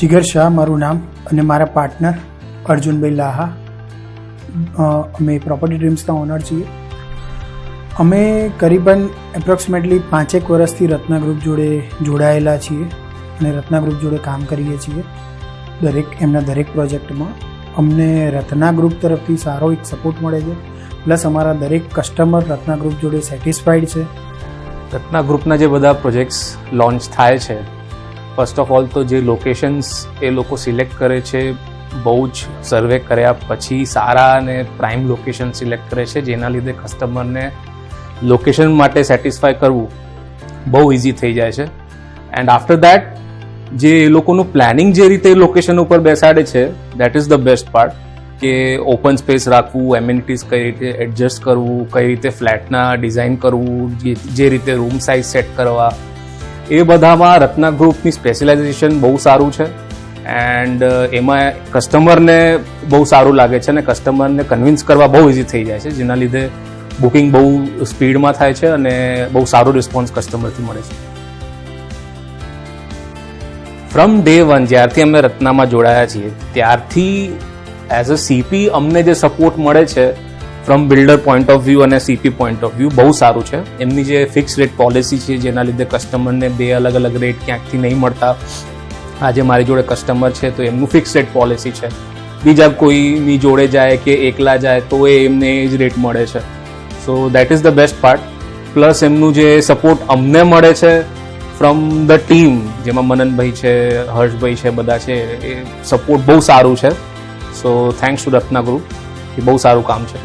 જીગર શાહ મારું નામ અને મારા પાર્ટનર અર્જુનભાઈ લાહા. અમે પ્રોપર્ટી ડ્રીમ્સના ઓનર છીએ. અમે કરીબન એપ્રોક્સિમેટલી 5 વર્ષથી રત્ના ગ્રુપ જોડે જોડાયેલા છીએ અને રત્ના ગ્રુપ જોડે કામ કરીએ છીએ. એમના દરેક પ્રોજેક્ટમાં અમને રત્ના ગ્રુપ તરફથી સારો એક સપોર્ટ મળે છે. પ્લસ અમારા દરેક કસ્ટમર રત્ના ગ્રુપ જોડે સેટિસ્ફાઈડ છે. રત્ના ગ્રુપના જે બધા પ્રોજેક્ટ્સ લોન્ચ થાય છે, ફર્સ્ટ ઓફ ઓલ તો જે લોકેશન્સ એ લોકો સિલેક્ટ કરે છે, બહુ જ સર્વે કર્યા પછી સારા અને પ્રાઇમ લોકેશન સિલેક્ટ કરે છે, જેના લીધે કસ્ટમરને લોકેશન માટે સેટિસ્ફાય કરવું બહુ ઇઝી થઈ જાય છે. એન્ડ આફ્ટર દેટ જે એ લોકોનું પ્લાનિંગ જે રીતે લોકેશન ઉપર બેસાડે છે, that is the best part. કે ઓપન સ્પેસ રાખવું, એમ્યુનિટીઝ કઈ રીતે એડજસ્ટ કરવું, કઈ રીતે ફ્લેટના ડિઝાઇન કરવું, જે રીતે રૂમ સાઇઝ સેટ કરવા, એ બધામાં રત્ના ગ્રુપની સ્પેશિયલાઇઝેશન બહુ સારું છે. એન્ડ એમાં કસ્ટમરને બહુ સારું લાગે છે અને કસ્ટમરને કન્વિન્સ કરવા બહુ ઇઝી થઈ જાય છે, જેના લીધે બુકિંગ બહુ સ્પીડમાં થાય છે અને બહુ સારો રિસ્પોન્સ કસ્ટમરથી મળે છે. ફ્રોમ ડે 1 જ્યારથી અમે રત્નામાં જોડાયા છીએ ત્યારથી એઝ અ સીપી અમને જે સપોર્ટ મળે છે from builder point of view અને સીપી પોઈન્ટ ઓફ વ્યૂ બહુ સારું છે. એમની જે ફિક્સ રેટ પોલિસી છે, જેના લીધે કસ્ટમરને 2 અલગ અલગ રેટ ક્યાંકથી નહીં મળતા. આજે મારી જોડે કસ્ટમર છે તો એમનું ફિક્સ રેટ પોલિસી છે. બીજા કોઈની જોડે જાય કે એકલા જાય તો એમને એ જ રેટ મળે છે. So that is the best part. Plus એમનું જે સપોર્ટ અમને મળે છે ફ્રોમ ધ ટીમ, જેમાં મનનભાઈ છે, હર્ષભાઈ છે, બધા છે, એ સપોર્ટ બહુ સારું છે. So thanks to Ratna group, એ બહુ સારું કામ છે.